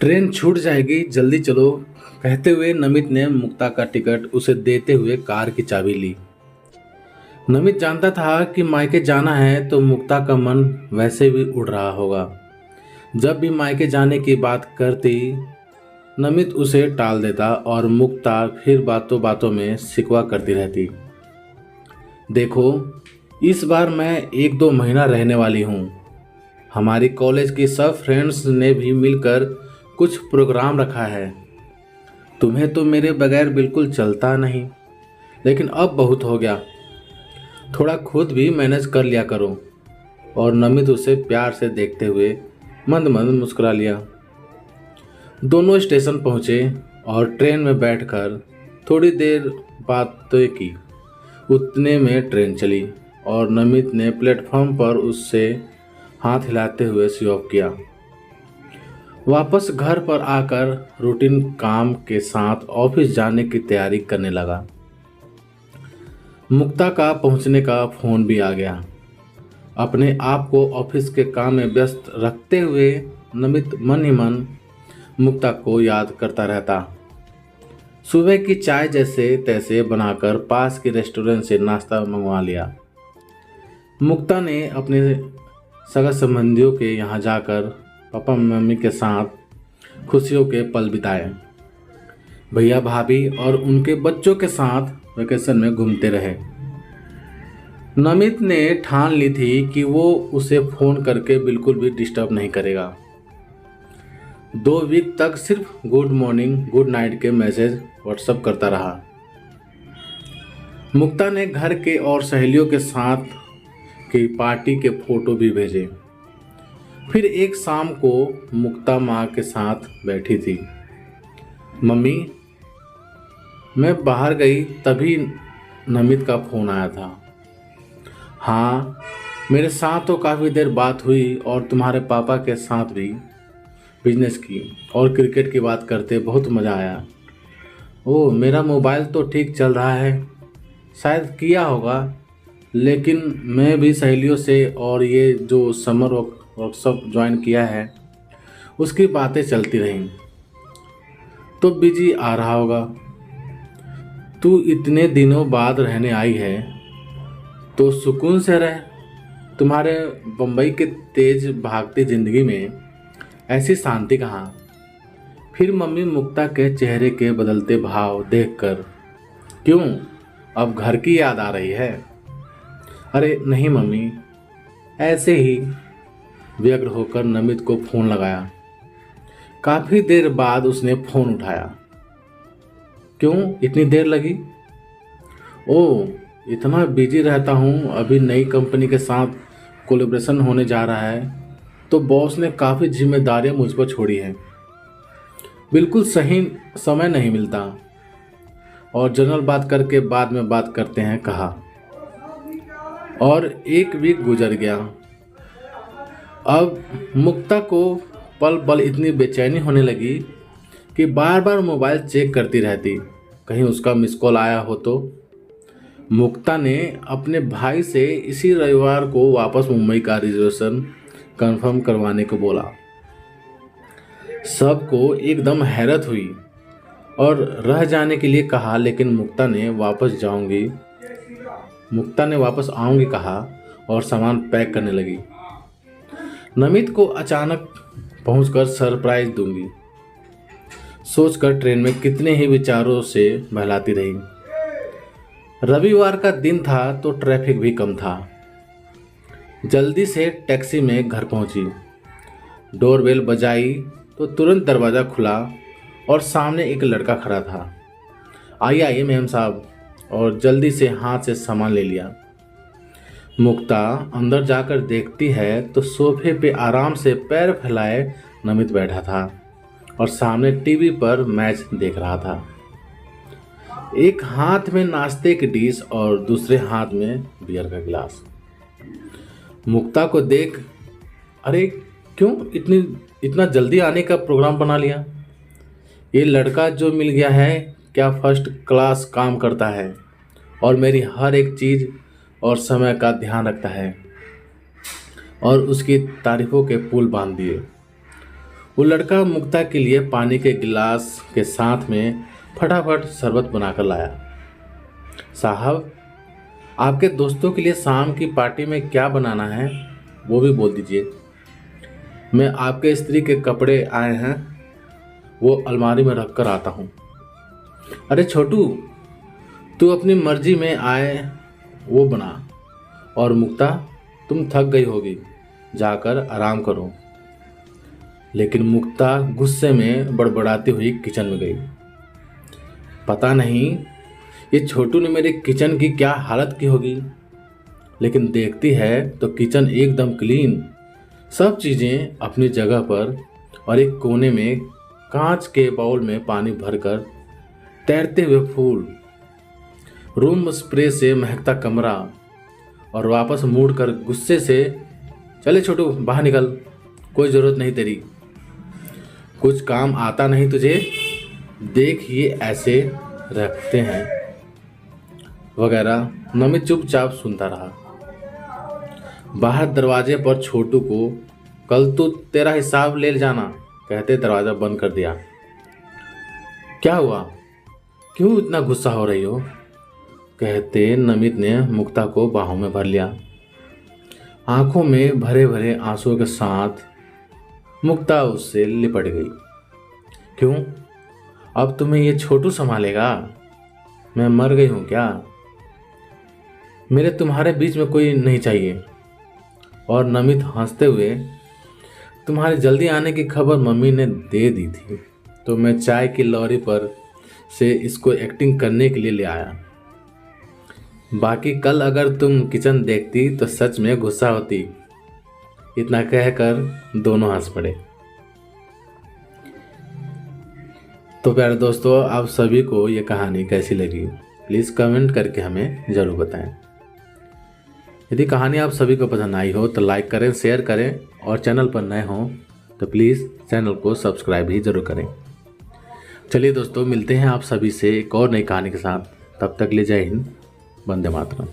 Train छूट जाएगी, जल्दी चलो। कहते हुए नमित ने मुक्ता का टिकट उसे देते हुए कार की चाबी ली। नमित जानता था कि मायके जाना है तो मुक्ता का मन वैसे भी उड़ रहा होगा। जब भी मायके जाने की बात करती, नमित उसे टाल देता और मुक्ता फिर बातों बातों में शिकवा करती रहती। देखो, इस बार मैं 1-2 महीना रहने वाली हूँ। हमारी कॉलेज की सब फ्रेंड्स ने भी मिलकर कुछ प्रोग्राम रखा है। तुम्हें तो मेरे बगैर बिल्कुल चलता नहीं, लेकिन अब बहुत हो गया। थोड़ा खुद भी मैनेज कर लिया करो। और नमित उसे प्यार से देखते हुए मंद मंद मुस्कुरा लिया। दोनों स्टेशन पहुँचे और ट्रेन में बैठकर थोड़ी देर बातें की। उतने में ट्रेन चली और नमित ने प्लेटफॉर्म पर उससे हाथ हिलाते हुए स्विच ऑफ किया। वापस घर पर आकर रूटीन काम के साथ ऑफिस जाने की तैयारी करने लगा। मुक्ता का पहुंचने का फोन भी आ गया। अपने आप को ऑफिस के काम में व्यस्त रखते हुए नमित मन ही मन मुक्ता को याद करता रहता। सुबह की चाय जैसे तैसे बनाकर पास के रेस्टोरेंट से नाश्ता मंगवा लिया। मुक्ता ने अपने सगा संबंधियों के यहाँ जाकर पापा मम्मी के साथ खुशियों के पल बिताए। भैया भाभी और उनके बच्चों के साथ वेकेशन में घूमते रहे। नमित ने ठान ली थी कि वो उसे फ़ोन करके बिल्कुल भी डिस्टर्ब नहीं करेगा। 2 वीक तक सिर्फ गुड मॉर्निंग गुड नाइट के मैसेज व्हाट्सएप करता रहा। मुक्ता ने घर के और सहेलियों के साथ की पार्टी के फोटो भी भेजे। फिर एक शाम को मुक्ता माँ के साथ बैठी थी। मम्मी, मैं बाहर गई तभी नमित का फ़ोन आया था। हाँ, मेरे साथ तो काफ़ी देर बात हुई और तुम्हारे पापा के साथ भी बिजनेस की और क्रिकेट की बात करते बहुत मज़ा आया। ओह, मेरा मोबाइल तो ठीक चल रहा है, शायद किया होगा, लेकिन मैं भी सहेलियों से और ये जो समर वर्कशॉप ज्वाइन किया है उसकी बातें चलती रहीं। तो बिजी आ रहा होगा। तू इतने दिनों बाद रहने आई है तो सुकून से रह। तुम्हारे बम्बई के तेज भागती ज़िंदगी में ऐसी शांति कहाँ। फिर मम्मी मुक्ता के चेहरे के बदलते भाव देखकर, क्यों, अब घर की याद आ रही है? अरे नहीं मम्मी, ऐसे ही। व्यग्र होकर नमित को फ़ोन लगाया। काफ़ी देर बाद उसने फ़ोन उठाया। क्यों इतनी देर लगी? ओह, इतना बिजी रहता हूँ। अभी नई कंपनी के साथ कोलैबोरेशन होने जा रहा है तो बॉस ने काफ़ी जिम्मेदारियाँ मुझ पर छोड़ी हैं। बिल्कुल सही समय नहीं मिलता। और जनरल बात करके बाद में बात करते हैं, कहा। और 1 वीक गुजर गया। अब मुक्ता को पल पल इतनी बेचैनी होने लगी कि बार बार मोबाइल चेक करती रहती, कहीं उसका मिस कॉल आया हो तो। मुक्ता ने अपने भाई से इसी रविवार को वापस मुंबई का रिजर्वेशन कंफर्म करवाने को बोला। सबको एकदम हैरत हुई और रह जाने के लिए कहा, लेकिन मुक्ता ने वापस आऊँगी कहा और सामान पैक करने लगी। नमित को अचानक पहुंचकर सरप्राइज दूंगी सोचकर ट्रेन में कितने ही विचारों से बहलाती रही। रविवार का दिन था तो ट्रैफिक भी कम था। जल्दी से टैक्सी में घर पहुंची। डोरबेल बजाई तो तुरंत दरवाज़ा खुला और सामने एक लड़का खड़ा था। आइए आइए मेम साहब, और जल्दी से हाथ से सामान ले लिया। मुक्ता अंदर जाकर देखती है तो सोफे पे आराम से पैर फैलाए नमित बैठा था और सामने टीवी पर मैच देख रहा था। एक हाथ में नाश्ते की डिश और दूसरे हाथ में बियर का गिलास। मुक्ता को देख, अरे क्यों इतना जल्दी आने का प्रोग्राम बना लिया? ये लड़का जो मिल गया है क्या फर्स्ट क्लास काम करता है और मेरी हर एक चीज़ और समय का ध्यान रखता है। और उसकी तारीफों के पुल बांध दिए। वो लड़का मुक्ता के लिए पानी के गिलास के साथ में फटाफट शरबत बनाकर लाया। साहब, आपके दोस्तों के लिए शाम की पार्टी में क्या बनाना है वो भी बोल दीजिए। मैं आपके स्त्री के कपड़े आए हैं, वो अलमारी में रख कर आता हूँ। अरे छोटू, तू अपनी मर्जी में आए वो बना, और मुक्ता तुम थक गई होगी, जाकर आराम करो। लेकिन मुक्ता गुस्से में बड़बड़ाती हुई किचन में गई। पता नहीं ये छोटू ने मेरे किचन की क्या हालत की होगी, लेकिन देखती है तो किचन एकदम क्लीन, सब चीज़ें अपनी जगह पर, और एक कोने में कांच के बाउल में पानी भरकर तैरते हुए फूल, रूम स्प्रे से महकता कमरा, और वापस मुड़कर गुस्से से, चले छोटू बाहर निकल, कोई ज़रूरत नहीं तेरी, कुछ काम आता नहीं तुझे, देख ये ऐसे रखते हैं वगैरह। नमित चुपचाप सुनता रहा। बाहर दरवाजे पर छोटू को, कल तो तेरा हिसाब ले जाना, कहते दरवाज़ा बंद कर दिया। क्या हुआ, क्यों इतना गुस्सा हो रही हो, कहते नमित ने मुक्ता को बाहों में भर लिया। आंखों में भरे भरे आंसुओं के साथ मुक्ता उससे लिपट गई। क्यों, अब तुम्हें ये छोटू संभालेगा? मैं मर गई हूँ क्या? मेरे तुम्हारे बीच में कोई नहीं चाहिए। और नमित हंसते हुए, तुम्हारे जल्दी आने की खबर मम्मी ने दे दी थी, तो मैं चाय की लौरी पर से इसको एक्टिंग करने के लिए ले आया। बाकी कल अगर तुम किचन देखती तो सच में गुस्सा होती। इतना कहकर दोनों हंस पड़े। तो प्यारे दोस्तों, आप सभी को ये कहानी कैसी लगी प्लीज़ कमेंट करके हमें ज़रूर बताएं। यदि कहानी आप सभी को पसंद आई हो तो लाइक करें, शेयर करें, और चैनल पर नए हों तो प्लीज़ चैनल को सब्सक्राइब भी ज़रूर करें। चलिए दोस्तों, मिलते हैं आप सभी से एक और नई कहानी के साथ। तब तक ले जय हिंद, वंदे मातरम।